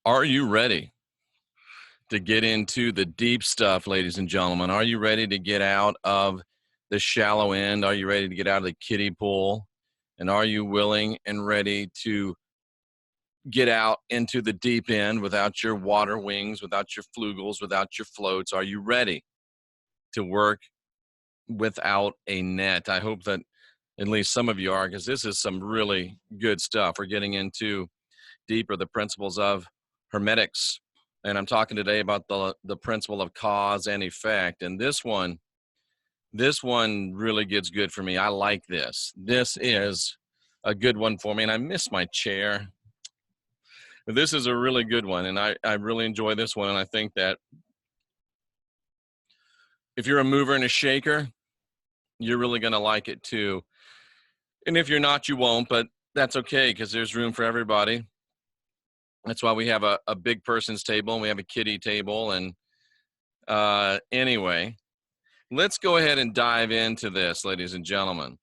Are you ready to get into the deep stuff, ladies and gentlemen? Are you ready to get out of the shallow end? Are you ready to get out of the kiddie pool? And are you willing and ready to get out into the deep end without your water wings, without your flugels, without your floats? Are you ready to work without a net? I hope that at least some of you are, because this is some really good stuff. We're getting into deeper the principles of hermetics. And I'm talking today about the principle of cause and effect. And this one really gets good for me. I like this. This is a good one for me. And I miss my chair. But this is a really good one. And I really enjoy this one. And I think that if you're a mover and a shaker, you're really going to like it too. And if you're not, you won't, but that's okay, because there's room for everybody. That's why we have a big person's table and we have a kiddie table. And anyway, let's go ahead and dive into this, ladies and gentlemen.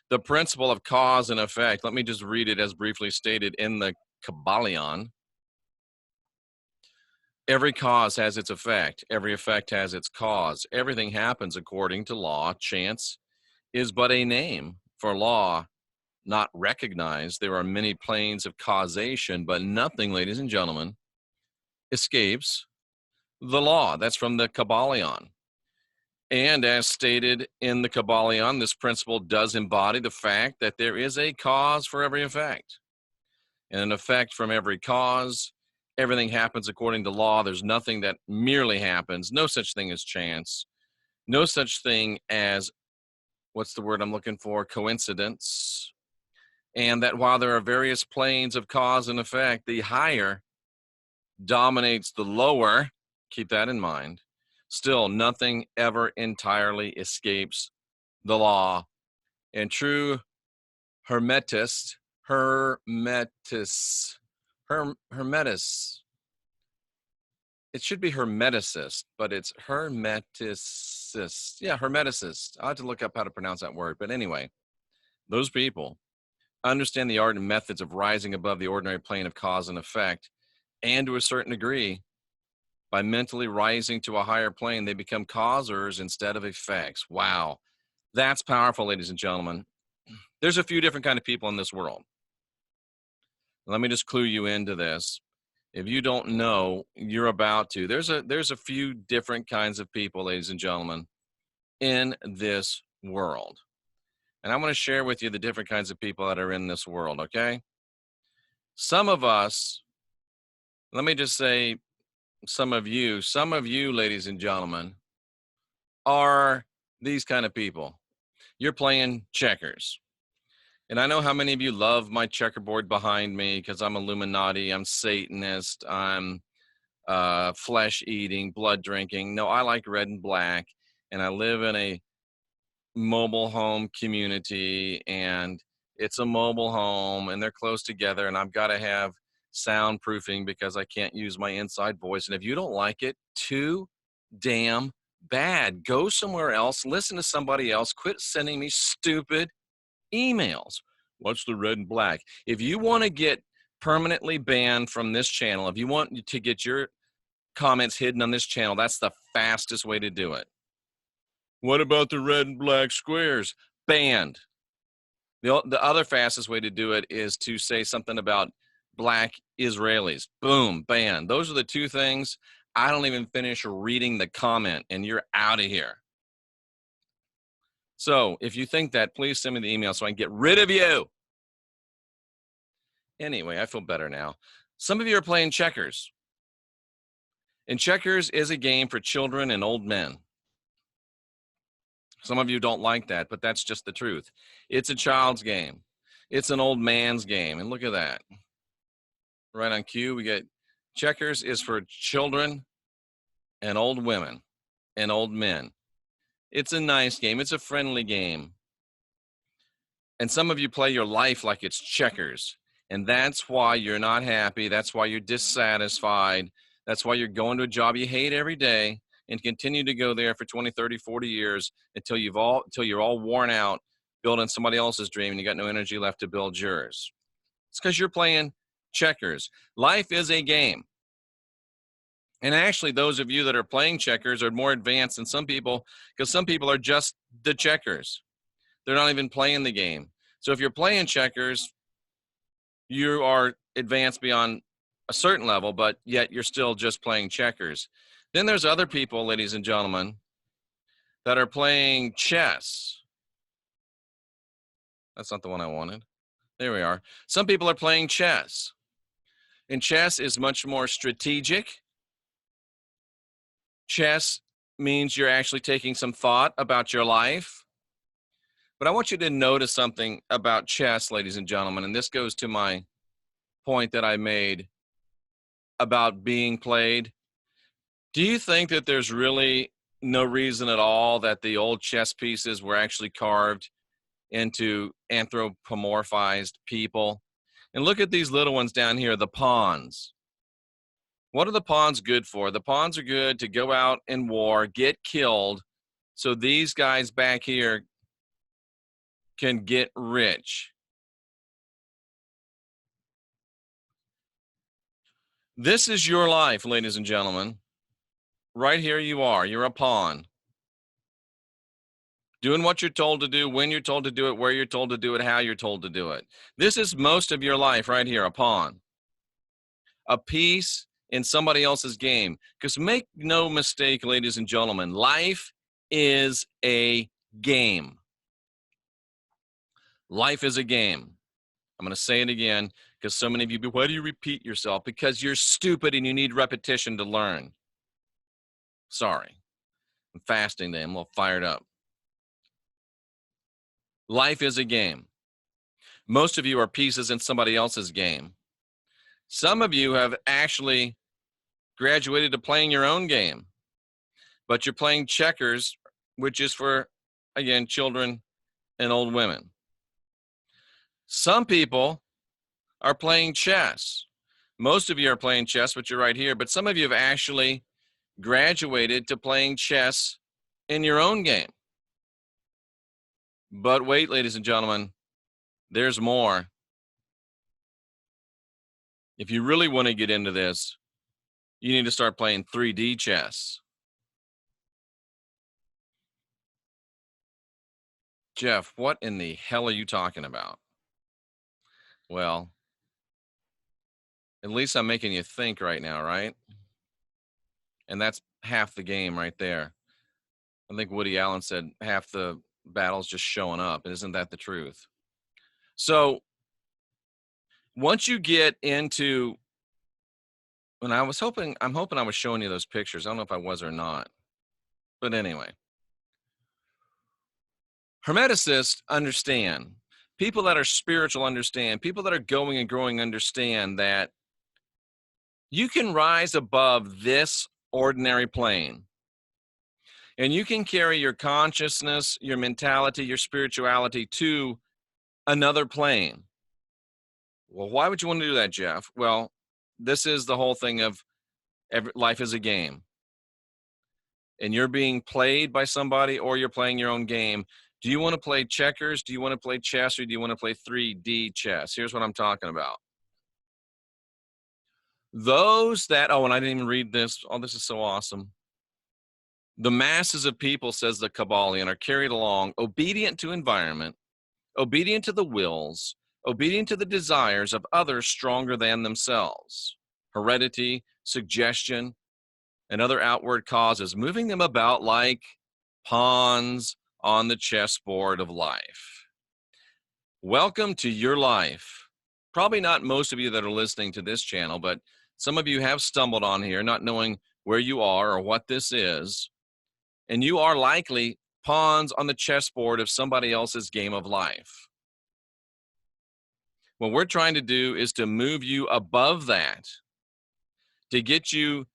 The principle of cause and effect. Let me just read it as briefly stated in the Kabbalion. Every cause has its effect. Every effect has its cause. Everything happens according to law. Chance is but a name for law not recognized. There are many planes of causation, but nothing, ladies and gentlemen, escapes the law. That's from the Kabbalion. And as stated in the Kabbalion, this principle does embody the fact that there is a cause for every effect, and an effect from every cause. Everything happens according to law. There's nothing that merely happens. No such thing as chance. No such thing as, what's the word I'm looking for? Coincidence. And that while there are various planes of cause and effect, the higher dominates the lower. Keep that in mind. Still, nothing ever entirely escapes the law. And true hermetist, it should be hermeticist, but it's hermeticist. Yeah, hermeticist. I'll have to look up how to pronounce that word. But anyway, those people understand the art and methods of rising above the ordinary plane of cause and effect, and to a certain degree, by mentally rising to a higher plane, they become causers instead of effects. Wow, that's powerful, ladies and gentlemen. There's a few different kind of people in this world. Let me just clue you into this. If you don't know, you're about to. There's a few different kinds of people, ladies and gentlemen, in this world. And I want to share with you the different kinds of people that are in this world, okay? Some of us, let me just say, some of you, ladies and gentlemen, are these kind of people. You're playing checkers. And I know how many of you love my checkerboard behind me, because I'm Illuminati, I'm Satanist, I'm flesh eating, blood drinking. No, I like red and black, and I live in a mobile home community, and it's a mobile home, and they're close together, and I've got to have soundproofing because I can't use my inside voice. And if you don't like it, too damn bad. Go somewhere else, listen to somebody else, quit sending me stupid emails. What's the red and black? If you want to get permanently banned from this channel, if you want to get your comments hidden on this channel, that's the fastest way to do it. What about the red and black squares? Banned. The other fastest way to do it is to say something about black Israelis. Boom, banned. Those are the two things. I don't even finish reading the comment, and you're out of here. So if you think that, please send me the email so I can get rid of you. Anyway, I feel better now. Some of you are playing checkers. And checkers is a game for children and old men. Some of you don't like that, but that's just the truth. It's a child's game. It's an old man's game. And look at that. Right on cue, we get checkers is for children and old women and old men. It's a nice game. It's a friendly game. And some of you play your life like it's checkers. And that's why you're not happy. That's why you're dissatisfied. That's why you're going to a job you hate every day and continue to go there for 20, 30, 40 years until you're all worn out building somebody else's dream and you got no energy left to build yours. It's because you're playing checkers. Life is a game. And actually, those of you that are playing checkers are more advanced than some people, because some people are just the checkers. They're not even playing the game. So if you're playing checkers, you are advanced beyond a certain level, but yet you're still just playing checkers. Then there's other people, ladies and gentlemen, that are playing chess. That's not the one I wanted. There we are. Some people are playing chess. And chess is much more strategic. Chess means you're actually taking some thought about your life. But I want you to notice something about chess, ladies and gentlemen, and this goes to my point that I made about being played. Do you think that there's really no reason at all that the old chess pieces were actually carved into anthropomorphized people? And look at these little ones down here, the pawns. What are the pawns good for? The pawns are good to go out in war, get killed, so these guys back here can get rich. This is your life, ladies and gentlemen. Right here you are. You're a pawn. Doing what you're told to do, when you're told to do it, where you're told to do it, how you're told to do it. This is most of your life right here, a pawn. A piece in somebody else's game. Because make no mistake, ladies and gentlemen, life is a game. Life is a game. I'm going to say it again because so many of you, why do you repeat yourself? Because you're stupid and you need repetition to learn. Sorry. I'm fasting today. I'm a little fired up. Life is a game. Most of you are pieces in somebody else's game. Some of you have actually graduated to playing your own game, but you're playing checkers, which is for, again, children and old women. Some people are playing chess. Most of you are playing chess, but you're right here. But some of you have actually graduated to playing chess in your own game. But wait, ladies and gentlemen, there's more. If you really want to get into this, you need to start playing 3D chess. Jeff, what in the hell are you talking about? Well, at least I'm making you think right now, right? And that's half the game right there. I think Woody Allen said half the battle's just showing up. Isn't that the truth? So once you get into, and I'm hoping I was showing you those pictures. I don't know if I was or not. But anyway, Hermeticists understand. People that are spiritual understand. People that are going and growing understand that you can rise above this ordinary plane and you can carry your consciousness, your mentality, your spirituality to another plane. Well, why would you want to do that, Jeff? Well, this is the whole thing of life is a game. And you're being played by somebody or you're playing your own game. Do you want to play checkers? Do you want to play chess? Or do you want to play 3D chess? Here's what I'm talking about. Those that, oh, and I didn't even read this. Oh, this is so awesome. The masses of people, says the Kabbalion, are carried along, obedient to environment, obedient to the wills, obedient to the desires of others stronger than themselves. Heredity, suggestion, and other outward causes, moving them about like pawns on the chessboard of life. Welcome to your life. Probably not most of you that are listening to this channel, but some of you have stumbled on here not knowing where you are or what this is. And you are likely pawns on the chessboard of somebody else's game of life. What we're trying to do is to move you above that, to get you,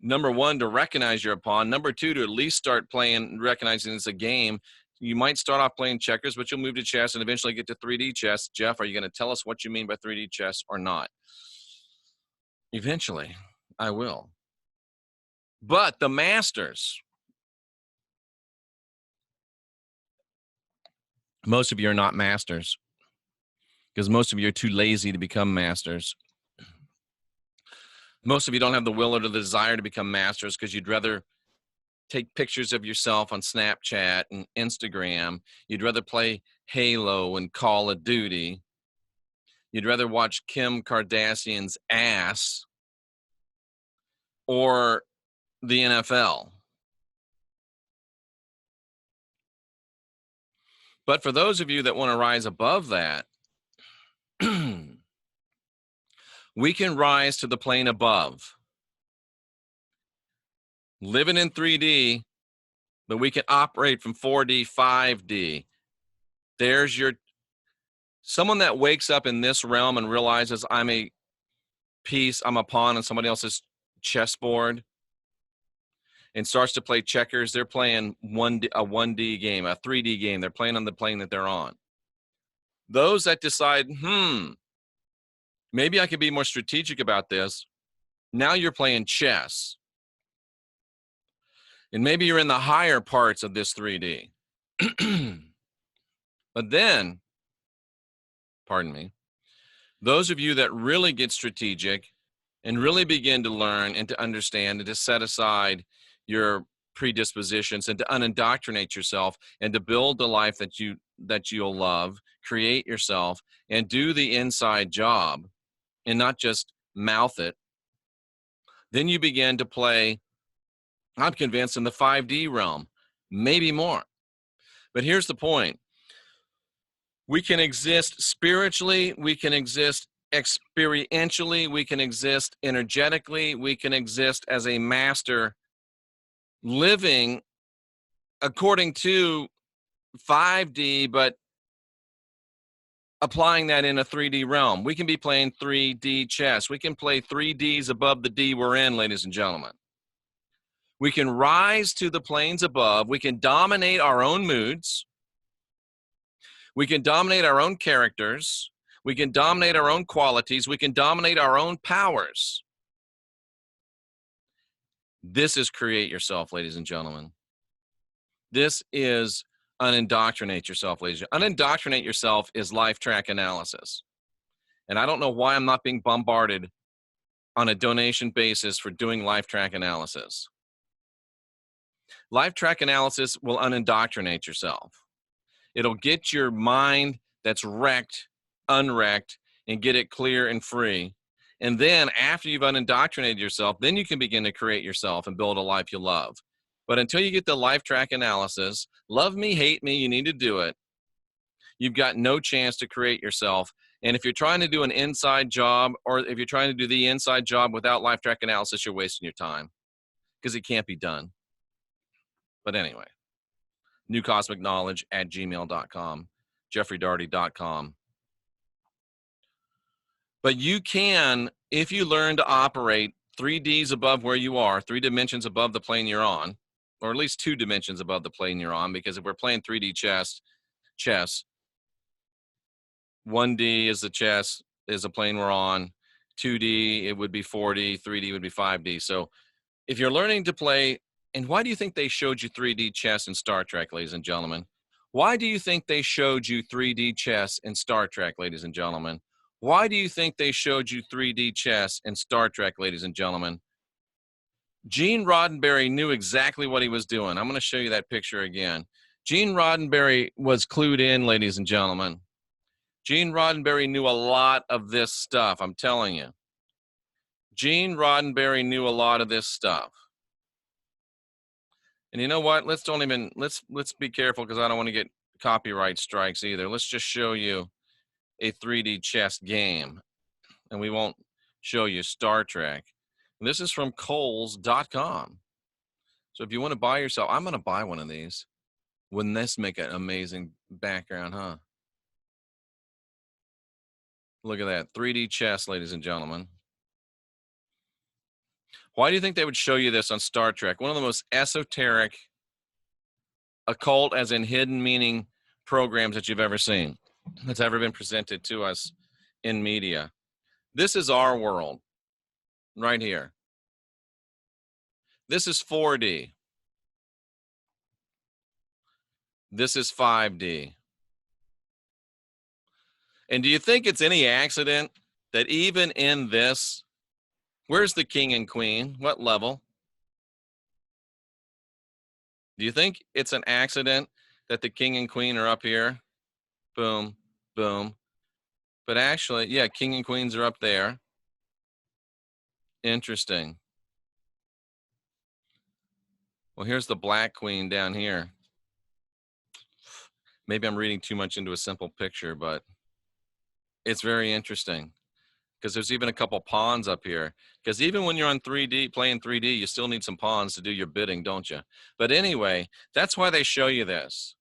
number one, to recognize you're a pawn. Number two, to at least start playing, recognizing it's a game. You might start off playing checkers, but you'll move to chess and eventually get to 3D chess. Jeff, are you going to tell us what you mean by 3D chess or not? Eventually, I will. But the masters, most of you are not masters because most of you are too lazy to become masters. Most of you don't have the will or the desire to become masters because you'd rather take pictures of yourself on Snapchat and Instagram. You'd rather play Halo and Call of Duty. You'd rather watch Kim Kardashian's ass or the NFL. But for those of you that want to rise above that, we can rise to the plane above. Living in 3D, but we can operate from 4D, 5D. There's your someone that wakes up in this realm and realizes I'm a piece, I'm a pawn on somebody else's chessboard and starts to play checkers. They're playing a 1D game, a 3D game. They're playing on the plane that they're on. Those that decide, maybe I could be more strategic about this. Now you're playing chess. And maybe you're in the higher parts of this 3D. But then, pardon me, those of you that really get strategic and really begin to learn and to understand and to set aside your predispositions and to unindoctrinate yourself and to build the life that you'll love, create yourself, and do the inside job and not just mouth it, then you begin to play, I'm convinced, in the 5D realm, maybe more. But here's the point. We can exist spiritually, we can exist experientially, we can exist energetically, we can exist as a master living according to 5D, but applying that in a 3D realm. We can be playing 3D chess. We can play 3Ds above the D we're in, ladies and gentlemen. We can rise to the planes above. We can dominate our own moods. We can dominate our own characters. We can dominate our own qualities. We can dominate our own powers. This is create yourself, ladies and gentlemen. This is unindoctrinate yourself, ladies. Unindoctrinate yourself is life track analysis. And I don't know why I'm not being bombarded on a donation basis for doing life track analysis. Life track analysis will unindoctrinate yourself. It'll get your mind that's wrecked, unwrecked, and get it clear and free. And then after you've unindoctrinated yourself, then you can begin to create yourself and build a life you love. But until you get the life track analysis, love me, hate me, you need to do it. You've got no chance to create yourself. And if you're trying to do an inside job, or if you're trying to do the inside job without life track analysis, you're wasting your time because it can't be done. But anyway. newcosmicknowledge@gmail.com, jeffreydarty.com. But you can, if you learn to operate 3Ds above where you are, 3 dimensions above the plane you're on, or at least 2 dimensions above the plane you're on, because if we're playing 3D chess, 1D is the chess, is a plane we're on, 2D, it would be 4D, 3D would be 5D. So if you're learning to play, and why do you think they showed you 3D chess in Star Trek, ladies and gentlemen? Why do you think they showed you 3D chess in Star Trek, ladies and gentlemen? Why do you think they showed you 3D chess in Star Trek, ladies and gentlemen? Gene Roddenberry knew exactly what he was doing. I'm going to show you that picture again. Gene Roddenberry was clued in, ladies and gentlemen. Gene Roddenberry knew a lot of this stuff, I'm telling you. Gene Roddenberry knew a lot of this stuff. And you know what? Let's be careful because I don't want to get copyright strikes either. Let's just show you a 3D chess game, and we won't show you Star Trek. And this is from Kohl's.com. So if you want to buy yourself, I'm going to buy one of these. Wouldn't this make an amazing background, huh? Look at that. 3D chess, ladies and gentlemen. Why do you think they would show you this on Star Trek? One of the most esoteric, occult, as in hidden meaning programs that you've ever seen, that's ever been presented to us in media. This is our world right here. This is 4D. This is 5D. And do you think it's any accident that even in this, Where's the king and queen? What level? Do you think it's an accident that the king and queen are up here? Boom, boom. But actually, yeah, king and queens are up there. Interesting. Well, here's the black queen down here. Maybe I'm reading too much into a simple picture, but it's very interesting because there's even a couple pawns up here. Because even when you're on 3D, playing 3D, you still need some pawns to do your bidding, don't you? But anyway, that's why they show you this.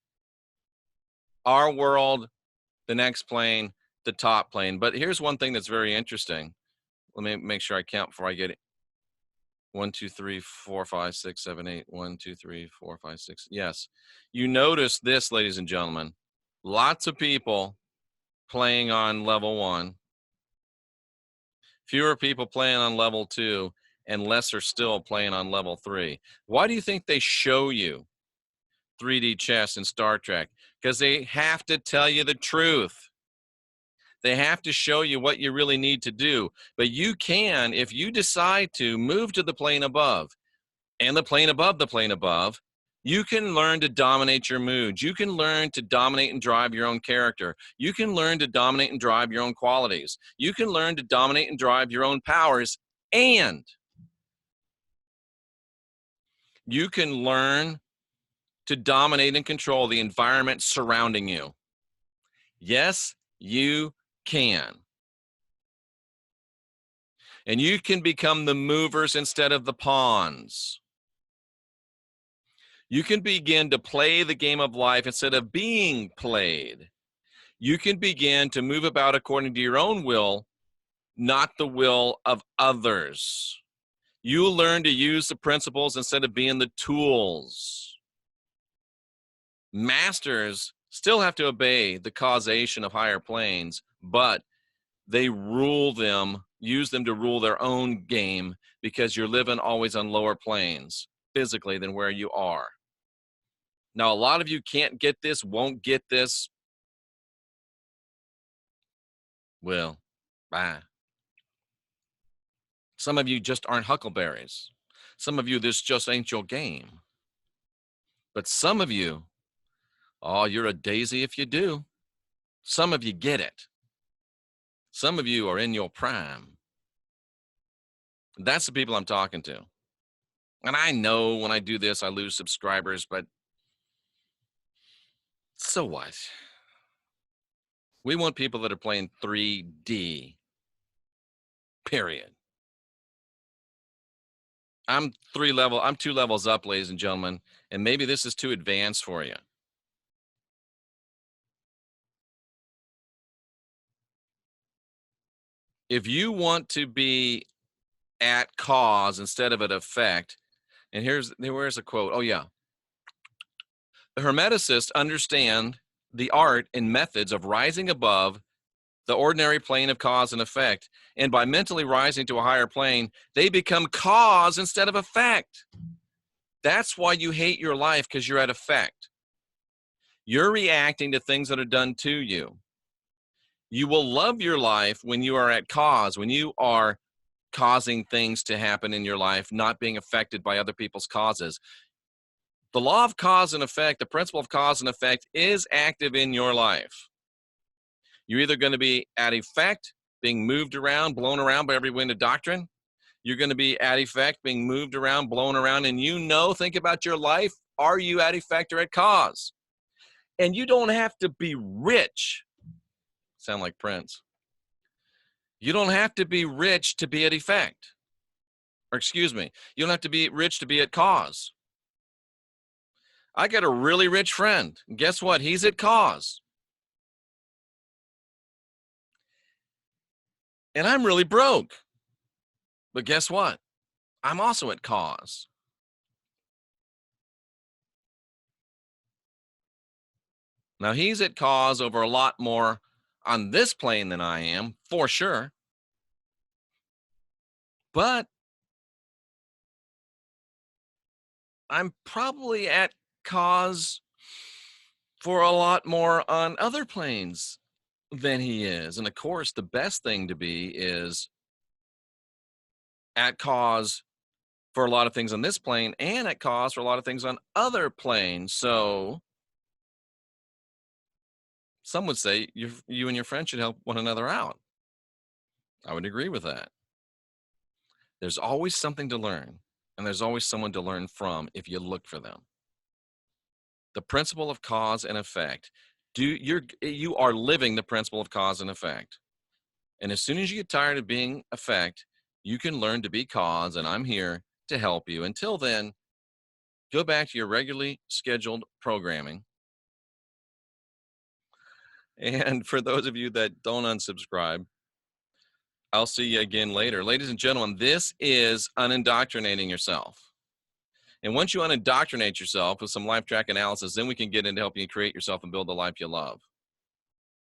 Our world, the next plane, the top plane. But here's one thing that's very interesting. Let me make sure I count before I get it. 1, 2, 3, 4, 5, 6, 7, 8. 1, 2, 3, 4, 5, 6. Yes. You notice this, ladies and gentlemen. Lots of people playing on level 1, fewer people playing on level 2, and lesser still playing on level 3. Why do you think they show you 3D chess in Star Trek? Because they have to tell you the truth. They have to show you what you really need to do. But you can, if you decide to move to the plane above and the plane above the plane above, you can learn to dominate your moods. You can learn to dominate and drive your own character. You can learn to dominate and drive your own qualities. You can learn to dominate and drive your own powers. And you can learn to dominate and control the environment surrounding you. Yes, you can. And you can become the movers instead of the pawns. You can begin to play the game of life instead of being played. You can begin to move about according to your own will, not the will of others. You learn to use the principles instead of being the tools. Masters still have to obey the causation of higher planes, but they rule them, use them to rule their own game because you're living always on lower planes physically than where you are. Now, a lot of you can't get this, won't get this. Well, bye. Some of you just aren't huckleberries. Some of you, this just ain't your game. But some of you, oh, you're a daisy if you do. Some of you get it. Some of you are in your prime. That's the people I'm talking to. And I know when I do this, I lose subscribers, but so what? We want people that are playing 3D, period. I'm 2 levels up, ladies and gentlemen, and maybe this is too advanced for you. If you want to be at cause instead of at effect, and where's a quote. Oh yeah. The Hermeticists understand the art and methods of rising above the ordinary plane of cause and effect, and by mentally rising to a higher plane, they become cause instead of effect. That's why you hate your life, because you're at effect. You're reacting to things that are done to you. You will love your life when you are at cause, when you are causing things to happen in your life, not being affected by other people's causes. The law of cause and effect, the principle of cause and effect, is active in your life. You're either going to be at effect, being moved around, blown around by every wind of doctrine. You're going to be at effect, being moved around, blown around, and think about your life. Are you at effect or at cause? And you don't have to be rich. Sound like Prince. You don't have to be rich to be at effect. Or excuse me, you don't have to be rich to be at cause. I got a really rich friend. Guess what? He's at cause. And I'm really broke. But guess what? I'm also at cause. Now, he's at cause over a lot more on this plane than I am, for sure. But I'm probably at cause for a lot more on other planes than he is. And of course, the best thing to be is at cause for a lot of things on this plane and at cause for a lot of things on other planes. So some would say you and your friend should help one another out. I would agree with that. There's always something to learn, and there's always someone to learn from if you look for them. The principle of cause and effect. You are living the principle of cause and effect. And as soon as you get tired of being effect, you can learn to be cause, and I'm here to help you. Until then, go back to your regularly scheduled programming. And for those of you that don't unsubscribe, I'll see you again later. Ladies and gentlemen, this is unindoctrinating yourself. And once you unindoctrinate yourself with some life track analysis, then we can get into helping you create yourself and build the life you love.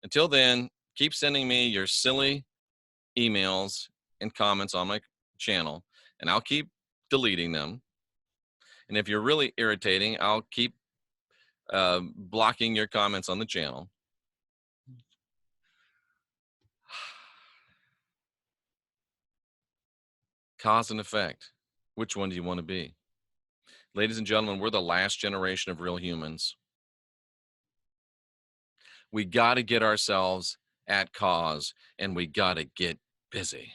Until then, keep sending me your silly emails and comments on my channel, and I'll keep deleting them. And if you're really irritating, I'll keep blocking your comments on the channel. Cause and effect. Which one do you want to be? Ladies and gentlemen, we're the last generation of real humans. We got to get ourselves at cause, and we got to get busy.